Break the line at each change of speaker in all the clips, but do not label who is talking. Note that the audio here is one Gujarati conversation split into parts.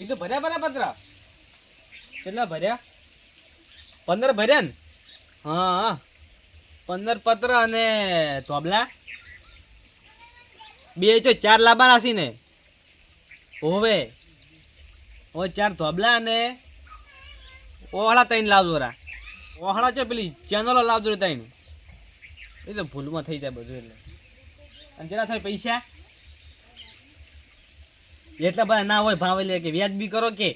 કીધું ભર્યા પત્ર કેટલા ભર્યા 15 ભર્યા ને હા 15 પત્ર અને ધોબલા 2 તો 4 લાવવાના છે ને હોવે ઓ 4 ધોબલા અને ઓહળા 3 લાવજો રા ઓહળા છે પેલી ચેનલો લાવજો 3 એ તો ભૂલમાં થઈ જાય બધું એટલે અને કેટલા થાય પૈસા એટલા બધા ના હોય ભાવ લે કે વ્યાજબી કરો કે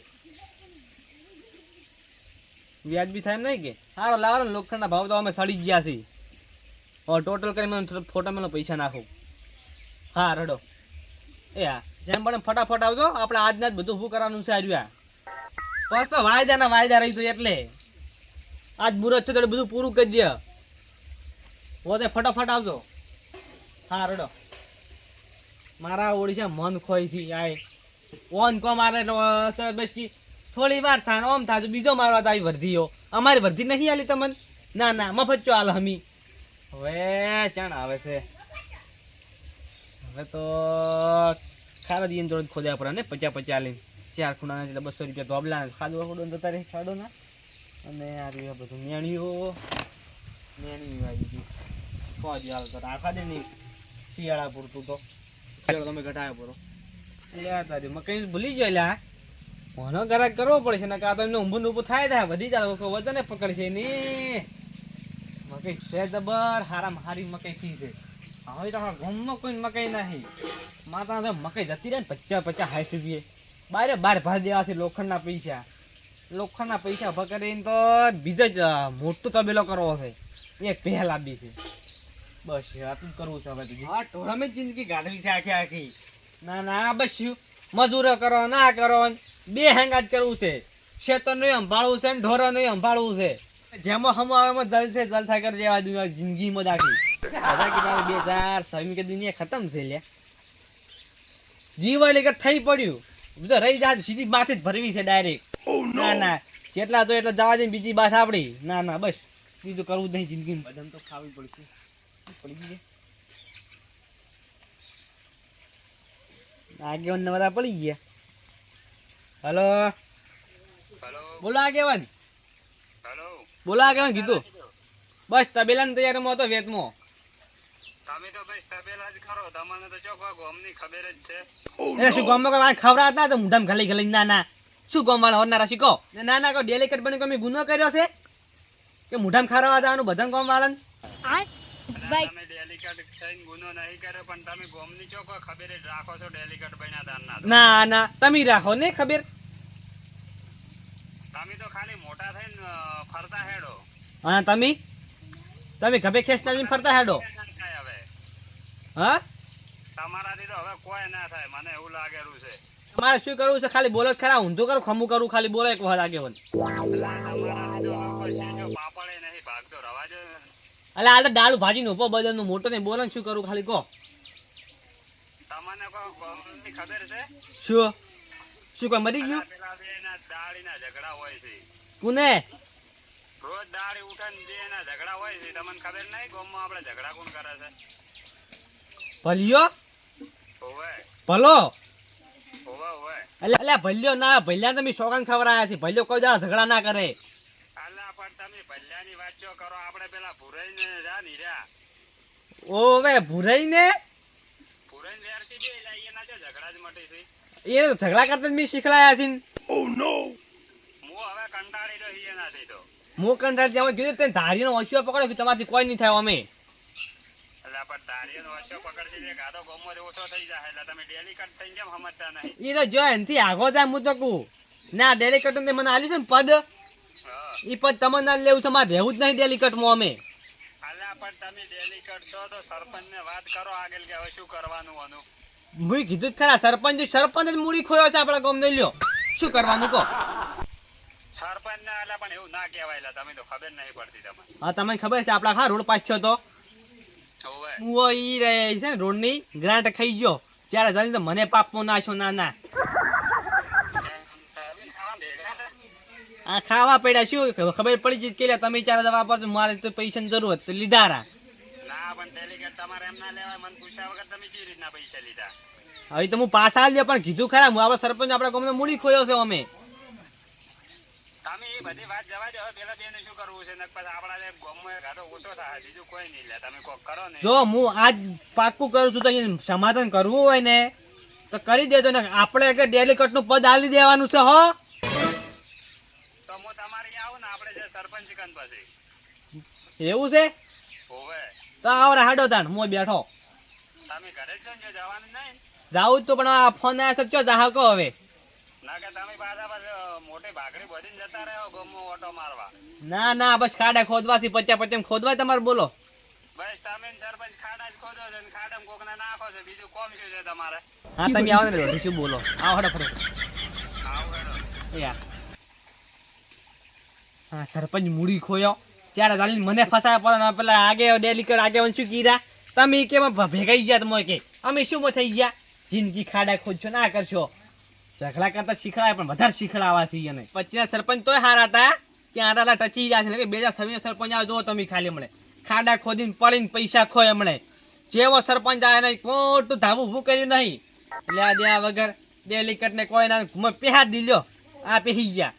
વ્યાજબી થાય એમ નહીં કે સારો લાવો ને લોખંડના ભાવ તો અમે સડી ગયા છીએ હવે ટોટલ કરી મને ફોટા મેલો પૈસા નાખો હા રડો એ હા જેમ પણ ફટાફટ આવજો આપણે આજના જ બધું ઊભું કરવાનું છે આવ્યા બસ તો વાયદા રહી તો એટલે આજ મુહૂર્ત છે તો બધું પૂરું કરી દે હોતે ફટાફટ આવજો હા રડો મારા ઓડિશા મન ખોઈ છે આય ઓન કો મારે એટલે બસ કી થોડી વાર થાય ઓમ થાય બીજો મારવા તો આવી વર્ધીઓ અમારી વર્ધી નહીં આલી તમને ના ના મફત ચો આલ હમી હવે ચાણ આવે છે હવે તો ખારા દીન જોડે ખોદ્યા પડે ને 50 લઈને 4 ખૂણા એટલે 200 રૂપિયા ધોબલા ખાધો ખોડો જતા રહે ખાડો ના અને આ રહ્યું બધું મેણીઓ આવી ગઈ ફોજી હાલ તો રાખા દે નહીં શિયાળા પૂરતું તો તમે ઘટાયા પૂરો લે તારી મકઈ ભૂલી ગયો લ્યા કોનો ગરાક કરવો પડશે ને કા તો એમને ઊંભું થાય વધી જાય વજને પકડશે ને મકઈ છે જબર હારામ હારી મકઈ થી છે હવે તો ગામમાં કોઈ મકઈ નહીં માતા તો મકઈ જતી રહે ને 50 60 રૂપિયે બાર ભાર દેવા છે લોખંડના પૈસા ઉભા કરીને તો બીજો જ મોટું તબેલો કરવો છે એક પહેલ આપી છે બસ આટલું કરવું છે હવે હા ટોરામે જિંદગી ગાઢવી છે આખી ના બસ મજૂરો કરો ના કરો બે હેંગાજ કરવું છે ખેતર નું સંભાળવું છે ને ઢોરો નું સંભાળવું છે જેમાં હમ આવે જલસા કરી દેવા જિંદગીમાં દાખી 2000 કે દુનિયા ખતમ છે લ્યા જીવ એટલે થઈ પડ્યું બીજો રહી જાય સીધી માથે જ ભરવી છે ડાયરેક્ટ ના જેટલા તો એટલે જવા દે બીજી બાત આપડી ના બસ બીજું કરવું જ નહીં જિંદગીમાં બધાને તો ખાવી પડશે પડી ગઈ આગેવાન નવરા પડી ગયા હલો બોલો આગેવાન બોલો આગેવાન કીધું બસ તબેલા ની તૈયારીમાં હતો વેતમાં
તમે તો બસ તબેલા જ ખરો તમને તો ચોખ્ખા ગોમની ખબર જ છે
એ શું ગોમમાં ખવરાત ના તો મુઢામ ખાલી ના શું ગોમ વાળા હોનારા શીખો ના કો ડેલિકેટ બની કોઈ ગુનો કર્યો છે કે મુઢામ ખારવા જવાનું બધા ગોમ વાળાને
તમે ડેલિકેટ થઈને ગુનો નહીં કર્યો પણ તમે ગોમની ચોખ્ખા ખબર જ રાખો છો ડેલિકેટ બન્યા
ના તમે રાખો ને ખબર
તમે તો ખાલી મોટા થઈને ફરતા હેડો
હા તમે ગભે ખેંચતા જઈને ફરતા હેડો
હવે
હા
તમારાથી તો હવે કોઈ ના થાય મને એવું લાગેલું છે
તમારે શું કરવું છે ખાલી બોલો ખરા ઊંધું કરું ખમું કરું ખાલી બોલો એક વખત આગેવાન
તમારાથી તો હવે કોઈ સીજો પાપડે નહીં ભાગતો રવા જો
અલે આ તો ડાળું ભાજીને ઉભો બદલનું મોટો ને બોલો શું કરું ખાલી કહો
તમને કોઈ ગોમની ખબર છે
શું કોઈ મરી ગયું
પેલા બેના દાળીના ઝઘડા હોય છે
કોને
રોજ દાળી ઉઠે ને બેના ઝઘડા હોય છે તમને ખબર નહીં ગોમમાં આપણે ઝઘડા કોણ કરે છે
ભલ્યો
હોવે
ભલો
હોવે
અલ્યા ભલ્યો ના ભલ્યા તમે શોખાન ખવડાયા છે ભલ્યો કોઈ દાડા ઝઘડા ના કરે
અલ્લા પણ તમે ભલ્યાની વાતો કરો આપણે પેલા ભુરાઈને જા ની રહ્યા
ઓવે ભુરાઈને
ભુરાઈને વેરસી બે લાઈએ ના જો ઝઘડા જ મટી છે
એ ઝઘડા કરતા જ મેં શીખડાયા છે
ઓ નો હું હવે કંટાળી રહ્યો ના થઈ તો
હું કંટાળી ત્યાં કીધું તે ધારીનો ઓછો પકડ્યો કે તમારથી કોઈ નહીં થાય અમે
અલ્લા પણ ધારીનો ઓછો પકડશે તે ગાધો ગોમો ઓછો થઈ જાય એટલે તમે ડેલી કટ થઈને કેમ સમજતા નહીં
એ તો જો એનથી આગો જાય હું તો કહું ના ડેલિકટ મને આલ્યું છે ને પદ એ પદ તમને ના લેવું છે મારે રહેવું જ નહીં ડેલિકટમાં અમે
અલ્લા પણ તમે ડેલી કટ છો તો સરપંચને વાત કરો આગળ કે હવે શું કરવાનું આનું
હું કીધું જ ખરા સરપંચ જ મૂડી ખોયો છે આપણા ગામ ને લ્યો શું કરવાનું કહો
સરપંચ ના અલ્લા પણ એવું ના કહેવાય તમે તો ખબર નહીં પડતી તમને
હા તમને ખબર છે આપણા ખા રોડ પાસ થયો તો
હોવે
હું ઈ રહે છે ને રોડ ની ગ્રાન્ટ ખાઈ ગયો ત્યારે જઈને તો મને પાપમાં નાખ્યો ના આ ખાવા પડ્યા શું ખબર પડી જ કે તમે 4000 વાપરજો મારે તો પૈસાની જરૂર હતી લીધા રા
ના પણ ડેલિકેટ તમારે એમ ના લેવાય મને પૂછ્યા વગર તમે કેવી રીતના પૈસા લીધા
હવે તો હું પાછા દે પણ કીધું ખરા હું આપડે સરપંચ આપડા ગામનો મૂડી ખોયો છે અમે.
તમે એ બધી વાત જવા દો. હવે પેલા બેને શું કરવું છે? નકર આપણા જે ગામમાં ગાધો ઓછો થાય, બીજું કોઈ નહીં લે. તમે કોક કરો ને.
જો હું આજ પાક્કું કરું છું તો અહીંયા સમાધાન કરવું હોય ને તો કરી દેજો ને. આપણે કે ડેલિકેટ નું પદ આલી દેવાનું છે હો.
તો હું તમારે અહીંયા આવું ને, આપણે જે સરપંચ કન પછી.
એવું છે
હોવે.
તો આવરે હાડો તાણ હું બેઠો.
તમે ઘરે જ છો ને? જો જવાનું નહીં.
જાવું જ તો પણ આ ફોન આવ્યા છે ચો જાહ કહો હવે.
ના કે તમે પાછા મોટી ભાગડી બધીને જતા રહ્યો ગામમાં ઓટો મારવા.
ના ના બસ ખાડા ખોદવાથી 50-50 ખોદવાય તમારે બોલો.
બસ તમે ને સરપંચ ખાડા જ ખોદો છો ને ખાડામાં કોકને નાખો છો. બીજું કોમ શું છે તમારે?
હા તમે આવો ને રોટી શું બોલો. આવો હડો ફરો.
આવું હેડો.
યાર હા સરપંચ મૂડી ખોયો ચારે ચાલી મને ફસાયા પણ પેલા આગે ડેલિકેટ આગે વંશુ કીધા તમે કેમ ભેગાઈ ગયા તમે કે અમે શું થઈ ગયા જિંદગી ખાડા ખોદશો ના કરશો. ઝઘડા કરતા શીખડાય પણ વધારે શીખડાવા છીએ ને. પછીના સરપંચ તોય હારા હતા કે આરાલા ટચી ગયા છે કે 2026 સરપંચ આવે જો તમે ખાલી હમણે ખાડા ખોદીને પડીને પૈસા ખોય હમણે. જેવો સરપંચ આવે ને મોટું ધાબું ઊભું કર્યું નહીં લ્યા દેવા વગર ડેલિકેટ ને કોઈ ના ઘુમે પેહા દીલ્યો આ પેહી ગયા.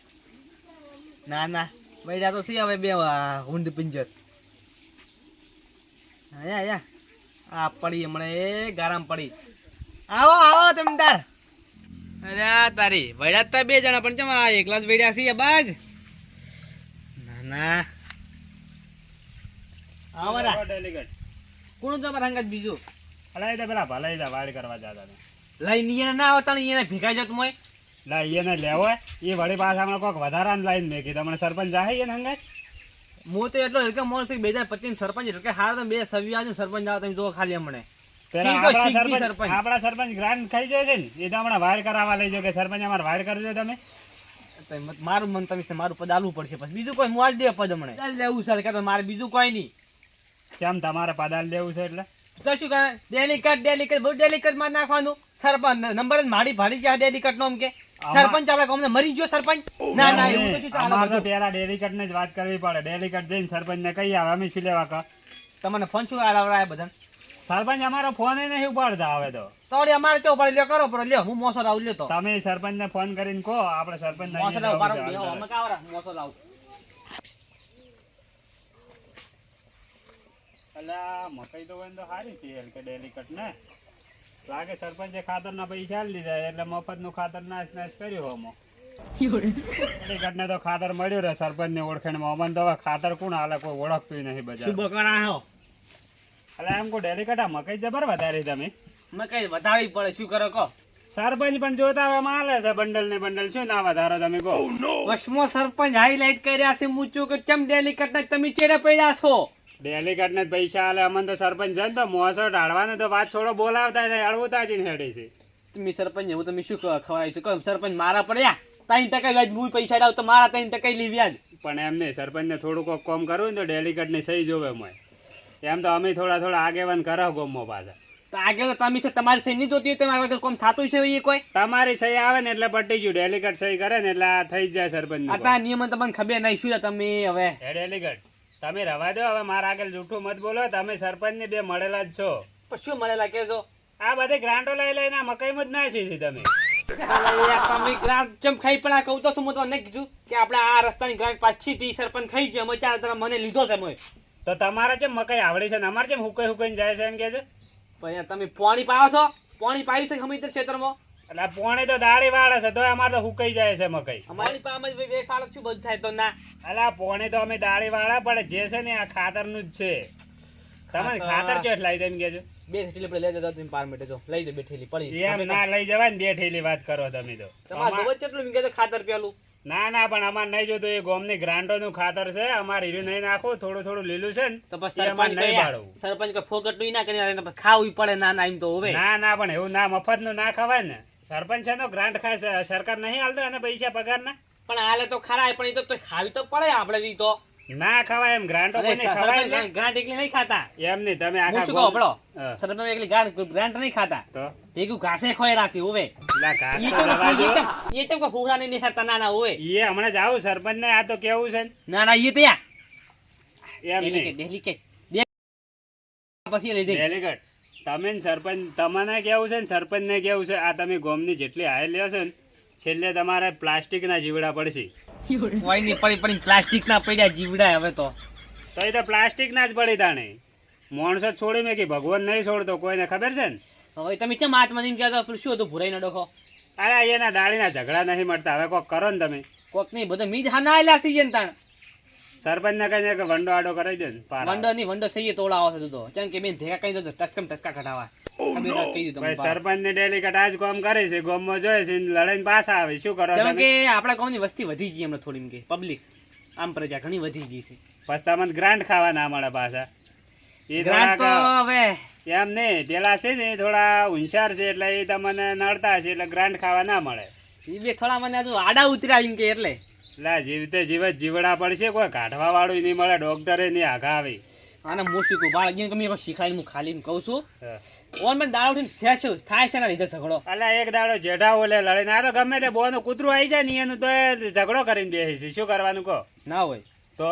ના ના બૈરા તો સી હવે બે હુંડ પિંજર આયા આ પડી હમણે ગારામ પડી. આવો આવો તમદાર. અરે તારી વૈડા તા બે જણા પણ ચમ આ એકલા જ વૈડ્યા છીએ બાજ. ના ના આવરા
ડેલિગેટ
કોણ તમારા હંગાત બીજું
અલા એ પેલા ભલાઈ દા વાડ કરવા જતા ને.
લઈને એને ના આવતા ને એને ભેગાઈ જતું મોય.
લા એને લેવો એ વળી પાછા હમણાં કોક વધારાને લાઈન મેં કીધું હમણાં સરપંચ જાહે એને હંગાત.
હું તો એટલો હલકે મોણ છે 2025 સરપંચ એટલે કે હાર તો 2027 સરપંચ આવો તમે જો ખાલી હમણે.
પેલા
સીધો સરપંચ.
આપણા સરપંચ ગ્રાન્ટ થઈ જાય છે ને એ તો હમણાં વાડ કરાવવા લઈ જાઓ કે સરપંચ અમારે વાડ કરજો તમે.
મારું મન તમે મારું પદ આલવું પડશે પછી બીજું કોઈ મોલ દે પદ હમણે ચાલ લેવું સર કે મારે બીજું કોઈ નહીં.
કેમ તમારે પદાલ દેવું છે એટલે?
તો શું કરે ડેલિકેટ બહુ ડેલિકેટ માં નાખવાનું. સરપંચ નંબર જ માડી ભાડી જાય ડેલિકેટ નો એમ કે સરપંચ આપડા ગામમાં મરી ગયો સરપંચ. ના ના એવું તો શું ચાલે?
અમારે તો પેલા ડેલિકેટ ને જ વાત કરવી પડે. ડેલિકેટ જઈને સરપંચ ને કહી આવે અમે શું લેવા કા.
તમને ફોન શું આવડાય બધા
સરપંચ અમારો ફોન નહીં ઉપાડતા હવે તો.
તો અમારે ચો પડે લ્યો કરો લ્યો હું મોસો લાવ લ્યો તો
તમે સરપંચ ને ફોન કરીને કહો આપણે સરપંચ
મોસો લાવ બાર અમે કાવરા મોસો લાવ.
અલા મકઈ તો હોય તો સારી છે કે ડેલિકેટ ને લાગે સરપંચે ખાતરના પૈસા આલી દીધા એટલે મફત નું ખાતર નાશ કર્યું હોમો. ડેલિકેટ ને તો ખાતર મળ્યું રે સરપંચ ની ઓળખાણમાં. અમને તો હવે ખાતર કોણ હાલે કોઈ ઓળખતું નહીં બજાર.
શું બકરા હો
અલા એમ કો ડેલિકેટ આ મકઈ જબર વધારી તમે.
મેં કઈ વધારવી પડે શું કરો કહો.
સરપંચ પણ જોતા હવે માલે છે બંડલ ને બંડલ શું ના વધારો તમે કહો.
વશમો સરપંચ હાઈલાઈટ કર્યા છે મૂચું કે ચમ ડેલિકેટ ના તમે ચેડે પડ્યા છો.
ડેલિકેટ ને પૈસા આલે અમને તો સરપંચ જાય તો મોસો ઢાળવાને તો વાત છોડો બોલાવતા જાય અળવતા જ હેડે છે.
તમે સરપંચ હું તમે શું ખવાય છે કહો સરપંચ મારા પડ્યા 3% વ્યાજ હું પૈસા લાવ તો મારા 3% લી વ્યાજ.
પણ એમ નહીં સરપંચ ને થોડું કોક કોમ કરવું ને તો ડેલિકેટ ને સહી જોવે મોય. એમ તો અમે થોડા આગેવાન કરો ગોમો પાછા.
તો આગળ તો તમે છે તમારી સહી નહીં જોતી હોય તમારા વગર કોમ થતું છે એ કોઈ.
તમારી સહી આવે ને એટલે પટી ગયું. ડેલિકેટ સહી કરે ને એટલે આ થઈ જાય સરપંચ.
આટલા નિયમન તમને ખબર નહીં શું તમે હવે
ડેલિકેટ તમે રવા દો હવે મારા આગળ જૂઠું મત બોલો. તમે સરપંચ ને બે મળેલા જ છો.
પણ શું મળેલા કેજો
આ બધી ગ્રાન્ટો લઈ લઈને મકઈમાં જ નાખી છે તમે.
તમે ગ્રાન્ટ ચમ ખાઈ પડ્યા કહું તો શું હું તમને કીધું કે આપણે આ રસ્તાની ગ્રાન્ટ પાછી સરપંચ ખાઈ ગયો અમે ચાર તરફ મને લીધો છે મોય.
તો તમારે ચેમ મકઈ આવડી છે ને અમારે ચેમ હુકાઈને જાય છે એમ કે છે.
પણ તમે પાણી પાવો છો પાણી પાવી છે ખમી ક્ષેત્રમાં
એટલે પોણી તો દાડી વાળે છે તો અમારે તો હુકાઈ જાય છે મકઈ.
અમારી પાસે વેસાળ શું બધું થાય તો ના
અલા પોણી તો અમે દાડી વાળા પણ જે છે ને આ ખાતર નું જ છે. તમે ખાતર ચોટ લઈ દે કે
બે થેલી પર લઈ જતો તમે 5 મિનિટ જો લઈ દે બે થેલી પડી
એમ ના લઈ જવાય ને બે થેલી વાત કરો તમે તો.
તમારે જોવે કેટલું મીગે તો ખાતર પેલું
ના ના પણ અમારે નહીં જોતું. એ ગોમની ગ્રાન્ટો નું ખાતર છે અમારે હીરું નહીં નાખવું. થોડું લીલું છે ને
તો પછી સરપંચ કે ફોકટ નું ના કરી ખાવું પડે. ના ના એમ તો હવે
ના પણ એવું ના મફત નું ના ખવાય ને. સરપંચ છે તો ગ્રાન્ટ ખાય છે સરકાર નહીં હાલતો એને પૈસા પગાર ના.
પણ હાલે તો ખરા પણ એ તો ખાવી તો પડે આપણે તો
ના ખવાય એમ ગ્રાન્ટો કોઈને ખવાય
ગ્રાન્ટ એકલી નહીં ખાતા
એમ નહીં. તમે આખા
શું કહો બળો સરપંચ એકલી ગ્રાન્ટ નહીં ખાતા
તો
ભેગું ઘાસે ખોઈ રાખી હોવે એ ચમ કે ફૂરા નહીં ખાતા. ના ના હોવે
એ હમણાં જાવ સરપંચ ને આ તો કેવું છે.
ના ના એ ત્યાં
એમ નહીં
ડેલિકેટ પછી લઈ જઈ
ડેલિકેટ તમે ને સરપંચ તમને કેવું છે ને સરપંચને કેવું છે આ તમે ગોમની જેટલી હાય લ્યો છો ને છેલ્લે તમારે પ્લાસ્ટિકના જીવડા પડશે
કોઈ નહીં પડી પ્લાસ્ટિક ના પડ્યા જીવડા હવે તો
તો એ તો પ્લાસ્ટિકના જ પડી તાણે માણસો જ છોડી મેં કે ભગવાન નહીં છોડતો કોઈને ખબર છે ને
હવે તમે કેમ આત્માની કહેતો પેલું શું હતું ભૂરાઈ ન ડોખો
અરે એના દાડીના ઝઘડા નહીં મળતા હવે કોક કરો ને તમે
કોક નહીં બધો મીજ હા ના એલા સીજન તાણ
સરપંચને કહીને કે વંડો આડો કરાવી દે ને પાર
વંડો ની વંડો સહી તોડાવો છે તું તો કેમ કે બેન ભેગા કહી દો ટસકમ ટસકા કઢાવા તમે રાત કહી દીધું
ભાઈ સરપંચને ડેલીકેટ આજ કામ કરે છે ગામમાં જોયે છે ને લડાઈને પાછા આવે શું કરો
જેમ
તમે
કે આપણા ગામની વસ્તી વધી ગઈ હમણાં થોડી કે પબ્લિક આમ પ્રજા ઘણી વધી ગઈ છે
પસ્તામાં ગ્રાન્ટ ખાવા ના મળે પાછા એ
ગ્રાન્ટ તો
થોડાક
હવે
એમ નહીં પેલા છે ને થોડા હોશિયાર છે એટલે એ તમને નડતા છે એટલે ગ્રાન્ટ ખાવા ના મળે
એ બે થોડા મને હજુ આડા ઉતર્યા એમ કે એટલે
એટલે જીવતે જીવત જીવડા પડશે કોઈ કાઢવા વાળું નહીં મળે ડોક્ટરે નહીં આગા આવી
આને મોશીકું બાળ ગયું કે મેં શીખાઈને હું ખાલી કહું છું
હા.
ઓન મને દાડો ઉઠીને શેશું થાય છે ને લીધે ઝઘડો
અલા એક દાડો જેઠા ઓલે લડીને આ તો ગમે તે બોનું કૂતરું આવી જાય ને એનું તો એ ઝઘડો કરીને બેસી છે શું કરવાનું કહો
ના હોય
તો